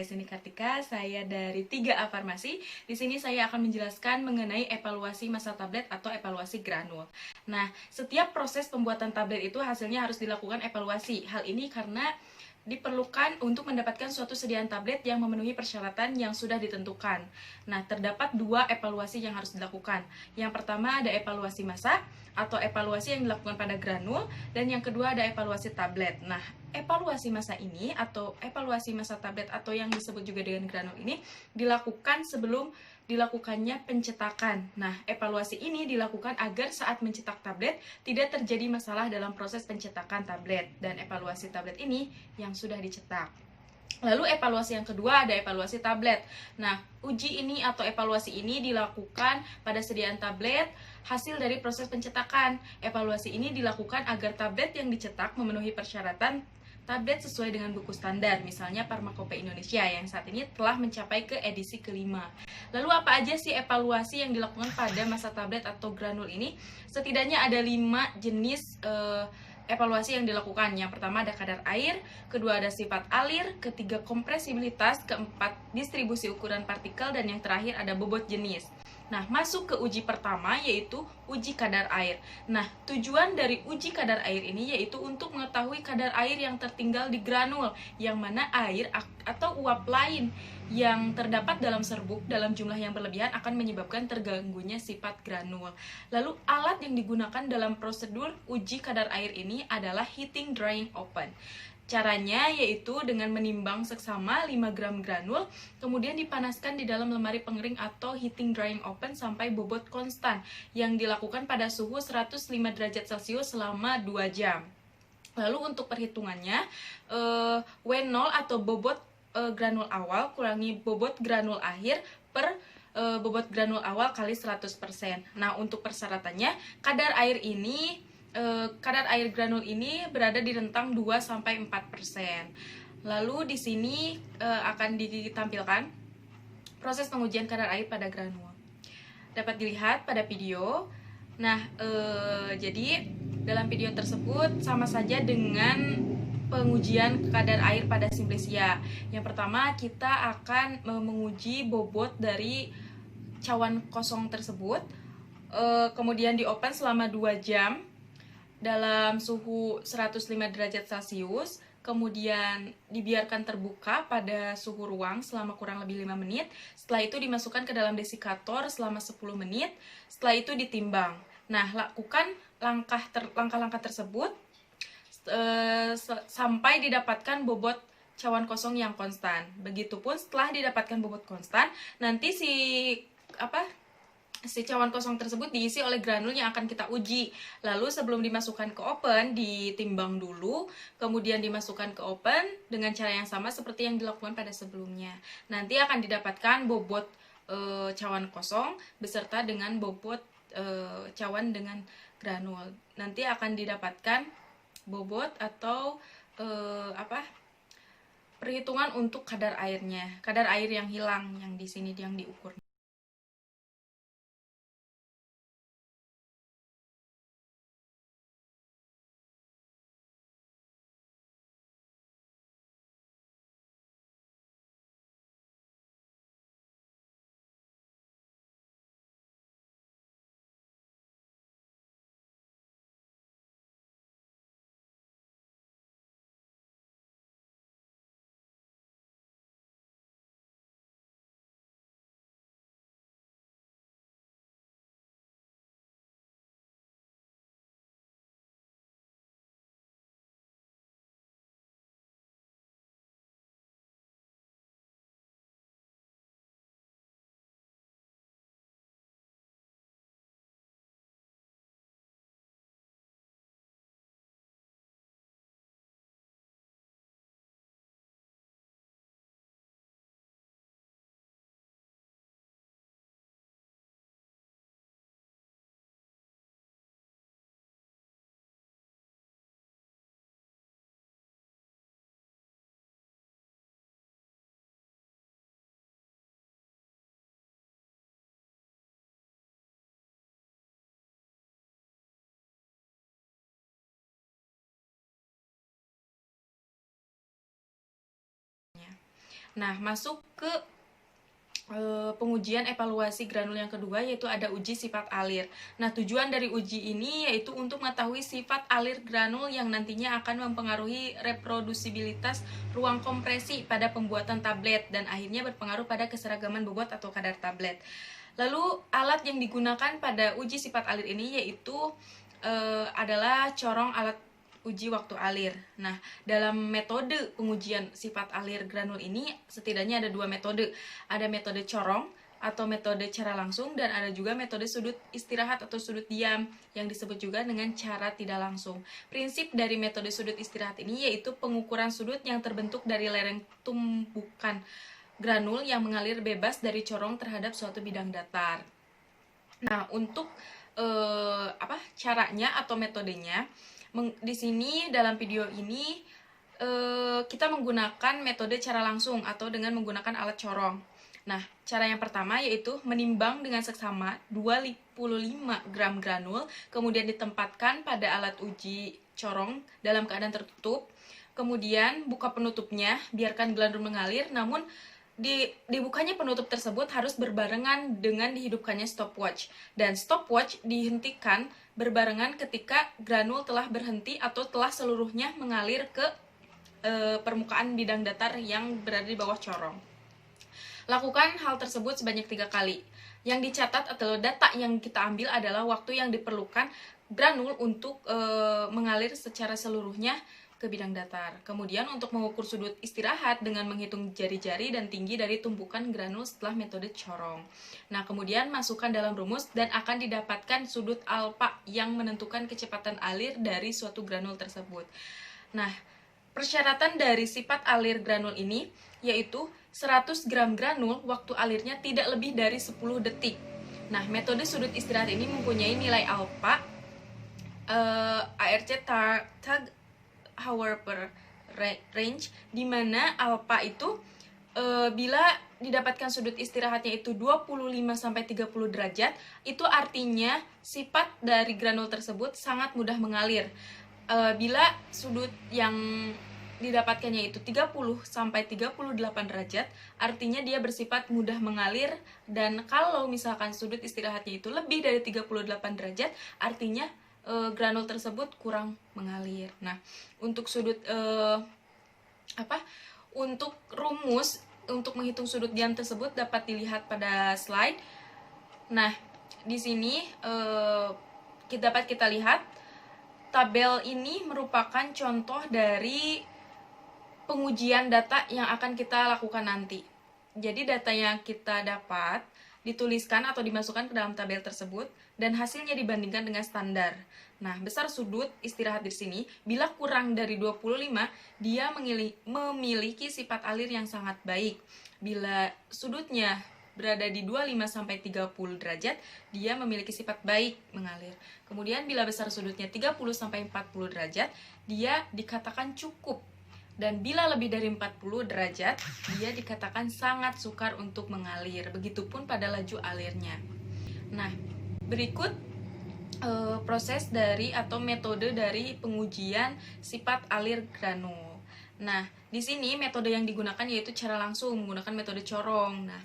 Saya Sini Kartika, saya dari 3A Farmasi. Di sini saya akan menjelaskan mengenai evaluasi masa tablet atau evaluasi granul. Nah, setiap proses pembuatan tablet itu hasilnya harus dilakukan evaluasi. Hal ini karena diperlukan untuk mendapatkan suatu sediaan tablet yang memenuhi persyaratan yang sudah ditentukan. Nah, terdapat 2 evaluasi yang harus dilakukan. Yang pertama ada evaluasi masa atau evaluasi yang dilakukan pada granul, dan yang kedua ada evaluasi tablet. Nah, evaluasi masa ini atau evaluasi masa tablet atau yang disebut juga dengan granul ini dilakukan sebelum dilakukannya pencetakan. Nah, evaluasi ini dilakukan agar saat mencetak tablet tidak terjadi masalah dalam proses pencetakan tablet, dan evaluasi tablet ini yang sudah dicetak. Lalu evaluasi yang kedua ada evaluasi tablet. Nah, uji ini atau evaluasi ini dilakukan pada sediaan tablet hasil dari proses pencetakan. Evaluasi ini dilakukan agar tablet yang dicetak memenuhi persyaratan tablet sesuai dengan buku standar, misalnya Pharmacopeia Indonesia yang saat ini telah mencapai ke edisi kelima. Lalu apa aja sih evaluasi yang dilakukan pada masa tablet atau granul ini? Setidaknya ada 5 jenis evaluasi yang dilakukan. Yang pertama ada kadar air, kedua ada sifat alir, ketiga kompresibilitas, keempat distribusi ukuran partikel, dan yang terakhir ada bobot jenis. Nah, masuk ke uji pertama yaitu uji kadar air. Nah, tujuan dari uji kadar air ini yaitu untuk mengetahui kadar air yang tertinggal di granul, yang mana air atau uap lain yang terdapat dalam serbuk dalam jumlah yang berlebihan akan menyebabkan terganggunya sifat granul. Lalu alat yang digunakan dalam prosedur uji kadar air ini adalah heating drying open. Caranya yaitu dengan menimbang seksama 5 gram granul, kemudian dipanaskan di dalam lemari pengering atau heating drying open sampai bobot konstan, yang dilakukan pada suhu 105 derajat Celcius selama 2 jam. Lalu untuk perhitungannya, W0 atau bobot granul awal kurangi bobot granul akhir per bobot granul awal kali 100%. Nah, untuk persyaratannya, kadar air granul ini berada di rentang 2-4%. Lalu di sini akan ditampilkan proses pengujian kadar air pada granul. Dapat dilihat pada video. Nah, jadi dalam video tersebut sama saja dengan pengujian kadar air pada Simplicia. Yang pertama, kita akan menguji bobot dari cawan kosong tersebut, kemudian di open selama 2 jam dalam suhu 105 derajat Celcius, kemudian dibiarkan terbuka pada suhu ruang selama kurang lebih 5 menit. Setelah itu dimasukkan ke dalam desikator selama 10 menit. Setelah itu ditimbang. Nah, lakukan langkah-langkah tersebut sampai didapatkan bobot cawan kosong yang konstan. Begitupun setelah didapatkan bobot konstan, nanti si cawan kosong tersebut diisi oleh granul yang akan kita uji. Lalu sebelum dimasukkan ke oven, ditimbang dulu, kemudian dimasukkan ke oven dengan cara yang sama seperti yang dilakukan pada sebelumnya. Nanti akan didapatkan bobot cawan kosong beserta dengan bobot cawan dengan granul. Nanti akan didapatkan bobot atau perhitungan untuk kadar airnya, kadar air yang hilang yang di sini yang diukur. Nah, masuk ke pengujian evaluasi granul yang kedua, yaitu ada uji sifat alir. Nah, tujuan dari uji ini yaitu untuk mengetahui sifat alir granul yang nantinya akan mempengaruhi reprodusibilitas ruang kompresi pada pembuatan tablet dan akhirnya berpengaruh pada keseragaman bobot atau kadar tablet. Lalu, alat yang digunakan pada uji sifat alir ini yaitu adalah corong alat uji waktu alir. Nah, dalam metode pengujian sifat alir granul ini setidaknya ada dua metode. Ada metode corong atau metode cara langsung, dan ada juga metode sudut istirahat atau sudut diam yang disebut juga dengan cara tidak langsung. Prinsip dari metode sudut istirahat ini yaitu pengukuran sudut yang terbentuk dari lereng tumbukan granul yang mengalir bebas dari corong terhadap suatu bidang datar. Nah, untuk caranya atau metodenya, di sini dalam video ini kita menggunakan metode cara langsung atau dengan menggunakan alat corong. Nah, cara yang pertama yaitu menimbang dengan seksama 25 gram granul, kemudian ditempatkan pada alat uji corong dalam keadaan tertutup. Kemudian buka penutupnya, biarkan granul mengalir, namun dibukanya penutup tersebut harus berbarengan dengan dihidupkannya stopwatch, dan stopwatch dihentikan berbarengan ketika granul telah berhenti atau telah seluruhnya mengalir ke permukaan bidang datar yang berada di bawah corong. Lakukan hal tersebut sebanyak 3 kali. Yang dicatat atau data yang kita ambil adalah waktu yang diperlukan granul untuk mengalir secara seluruhnya ke bidang datar. Kemudian untuk mengukur sudut istirahat dengan menghitung jari-jari dan tinggi dari tumpukan granul setelah metode corong. Nah, kemudian masukkan dalam rumus dan akan didapatkan sudut alfa yang menentukan kecepatan alir dari suatu granul tersebut. Nah, persyaratan dari sifat alir granul ini yaitu 100 gram granul waktu alirnya tidak lebih dari 10 detik. Nah, metode sudut istirahat ini mempunyai nilai alfa ARC tag hour per range, di mana alfa itu bila didapatkan sudut istirahatnya itu 25-30 derajat, itu artinya sifat dari granul tersebut sangat mudah mengalir. Bila sudut yang didapatkannya itu 30-38 derajat, artinya dia bersifat mudah mengalir, dan kalau misalkan sudut istirahatnya itu lebih dari 38 derajat, artinya granul tersebut kurang mengalir. Nah, untuk untuk rumus untuk menghitung sudut diam tersebut dapat dilihat pada slide. Nah, di sini dapat kita lihat tabel ini merupakan contoh dari pengujian data yang akan kita lakukan nanti. Jadi data yang kita dapat dituliskan atau dimasukkan ke dalam tabel tersebut dan hasilnya dibandingkan dengan standar. Nah, besar sudut istirahat di sini bila kurang dari 25, dia memiliki sifat alir yang sangat baik. Bila sudutnya berada di 25-30 derajat, dia memiliki sifat baik mengalir. Kemudian bila besar sudutnya 30-40 derajat, dia dikatakan cukup. Dan bila lebih dari 40 derajat, dia dikatakan sangat sukar untuk mengalir. Begitupun pada laju alirnya. Nah, berikut proses dari atau metode dari pengujian sifat alir granul. Nah, di sini metode yang digunakan yaitu cara langsung, menggunakan metode corong. Nah,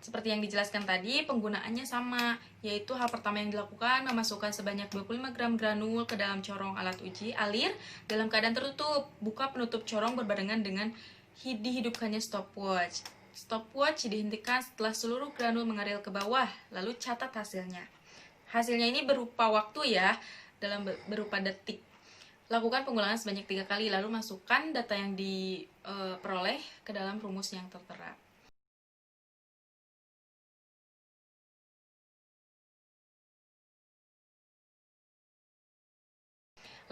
seperti yang dijelaskan tadi, penggunaannya sama, yaitu hal pertama yang dilakukan memasukkan sebanyak 25 gram granul ke dalam corong alat uji alir dalam keadaan tertutup. Buka penutup corong berbarengan dengan dihidupkannya stopwatch. Stopwatch dihentikan setelah seluruh granul mengalir ke bawah, lalu catat hasilnya. Hasilnya ini berupa waktu ya, berupa detik. Lakukan pengulangan sebanyak 3 kali, lalu masukkan data yang diperoleh ke dalam rumus yang tertera.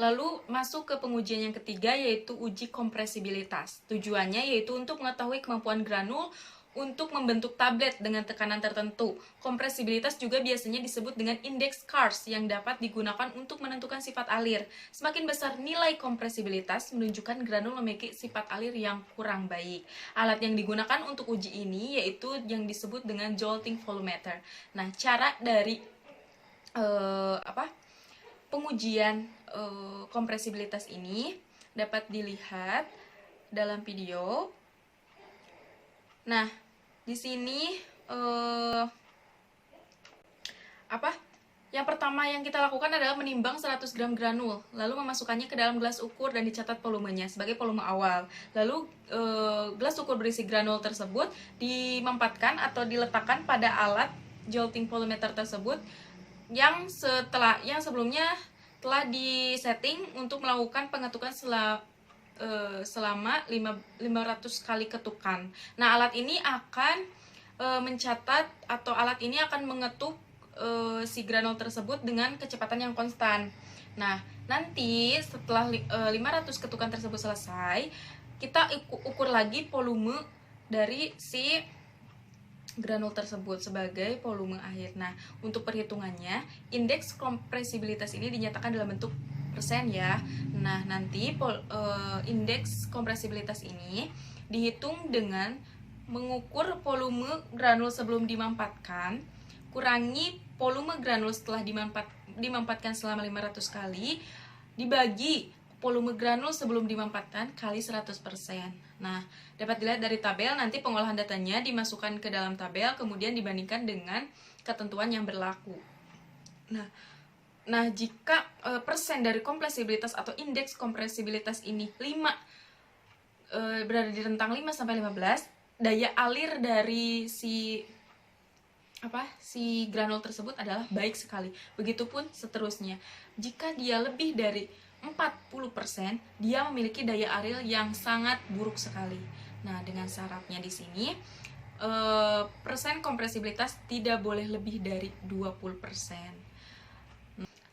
Lalu masuk ke pengujian yang ketiga, yaitu uji kompresibilitas. Tujuannya yaitu untuk mengetahui kemampuan granul untuk membentuk tablet dengan tekanan tertentu. Kompresibilitas juga biasanya disebut dengan indeks Kars yang dapat digunakan untuk menentukan sifat alir. Semakin besar nilai kompresibilitas menunjukkan granul memiliki sifat alir yang kurang baik. Alat yang digunakan untuk uji ini yaitu yang disebut dengan jolting volumeter. Nah, cara dari pengujian kompresibilitas ini dapat dilihat dalam video. Nah, di sini yang pertama yang kita lakukan adalah menimbang 100 gram granul, lalu memasukkannya ke dalam gelas ukur dan dicatat volumenya sebagai volume awal. Lalu gelas ukur berisi granul tersebut dimempatkan atau diletakkan pada alat jolting volumeter tersebut yang sebelumnya telah disetting untuk melakukan pengetukan selama 500 kali ketukan. Nah, alat ini akan mencatat atau alat ini akan mengetuk si granul tersebut dengan kecepatan yang konstan. Nah, nanti setelah 500 ketukan tersebut selesai, kita ukur lagi volume dari si granul tersebut sebagai volume akhir. Nah, untuk perhitungannya, indeks kompresibilitas ini dinyatakan dalam bentuk persen ya. Nah, nanti indeks kompresibilitas ini dihitung dengan mengukur volume granul sebelum dimampatkan, kurangi volume granul setelah dimampatkan selama 500 kali, dibagi volume granul sebelum dimampatkan kali 100%. Nah, dapat dilihat dari tabel, nanti pengolahan datanya dimasukkan ke dalam tabel, kemudian dibandingkan dengan ketentuan yang berlaku. Nah, jika persen dari kompresibilitas atau indeks kompresibilitas ini 5 berada di rentang 5-15, daya alir dari si granul tersebut adalah baik sekali. Begitupun seterusnya. Jika dia lebih dari 40%, dia memiliki daya alir yang sangat buruk sekali. Nah, dengan syaratnya di sini persen kompresibilitas tidak boleh lebih dari 20%.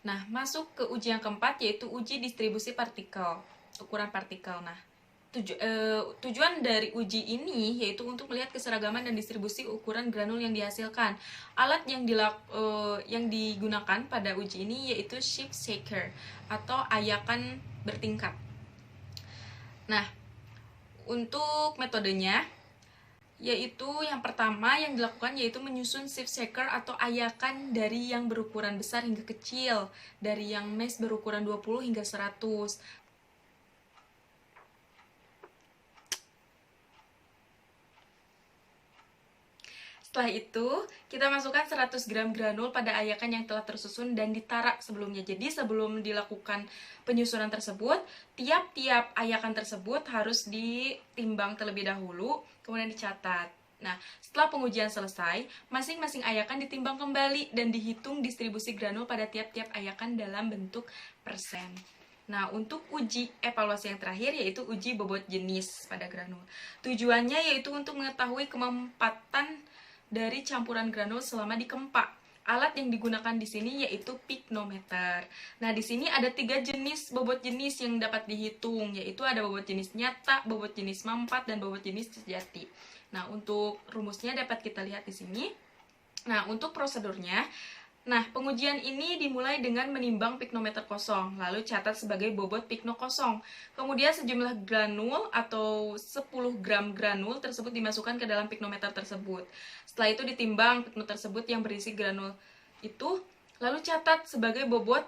Nah, masuk ke uji yang keempat, yaitu uji distribusi partikel, ukuran partikel. Nah, tujuan dari uji ini yaitu untuk melihat keseragaman dan distribusi ukuran granul yang dihasilkan. Alat yang digunakan pada uji ini yaitu shift shaker atau ayakan bertingkat. Nah, untuk metodenya yaitu yang pertama yang dilakukan yaitu menyusun shift shaker atau ayakan dari yang berukuran besar hingga kecil, dari yang mesh berukuran 20 hingga 100. Setelah itu, kita masukkan 100 gram granul pada ayakan yang telah tersusun dan ditarak sebelumnya. Jadi sebelum dilakukan penyusunan tersebut, tiap-tiap ayakan tersebut harus ditimbang terlebih dahulu, kemudian dicatat. Nah, setelah pengujian selesai, masing-masing ayakan ditimbang kembali dan dihitung distribusi granul pada tiap-tiap ayakan dalam bentuk persen. Nah, untuk uji evaluasi yang terakhir yaitu uji bobot jenis pada granul. Tujuannya yaitu untuk mengetahui kemempatan dari campuran granul selama dikempak. Alat yang digunakan di sini yaitu piknometer. Nah, di sini ada 3 jenis bobot jenis yang dapat dihitung, yaitu ada bobot jenis nyata, bobot jenis mampat, dan bobot jenis sejati. Nah, untuk rumusnya dapat kita lihat di sini. Nah, untuk prosedurnya, pengujian ini dimulai dengan menimbang piknometer kosong, lalu catat sebagai bobot pikno kosong. Kemudian sejumlah granul atau 10 gram granul tersebut dimasukkan ke dalam piknometer tersebut. Setelah itu ditimbang pikno tersebut yang berisi granul itu, lalu catat sebagai bobot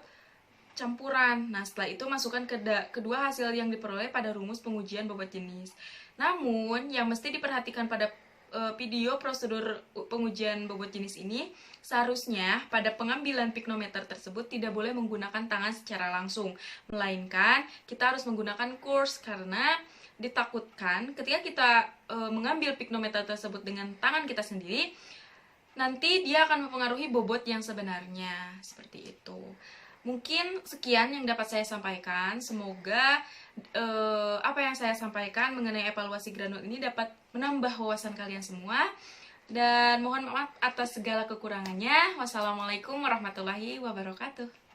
campuran. Nah, setelah itu masukkan kedua hasil yang diperoleh pada rumus pengujian bobot jenis. Namun, yang mesti diperhatikan pada video prosedur pengujian bobot jenis ini, seharusnya pada pengambilan piknometer tersebut tidak boleh menggunakan tangan secara langsung, melainkan kita harus menggunakan kurs, karena ditakutkan ketika kita mengambil piknometer tersebut dengan tangan kita sendiri, nanti dia akan mempengaruhi bobot yang sebenarnya. Seperti itu. Mungkin sekian yang dapat saya sampaikan. Semoga apa yang saya sampaikan mengenai evaluasi granul ini dapat menambah wawasan kalian semua. Dan mohon maaf atas segala kekurangannya. Wassalamualaikum warahmatullahi wabarakatuh.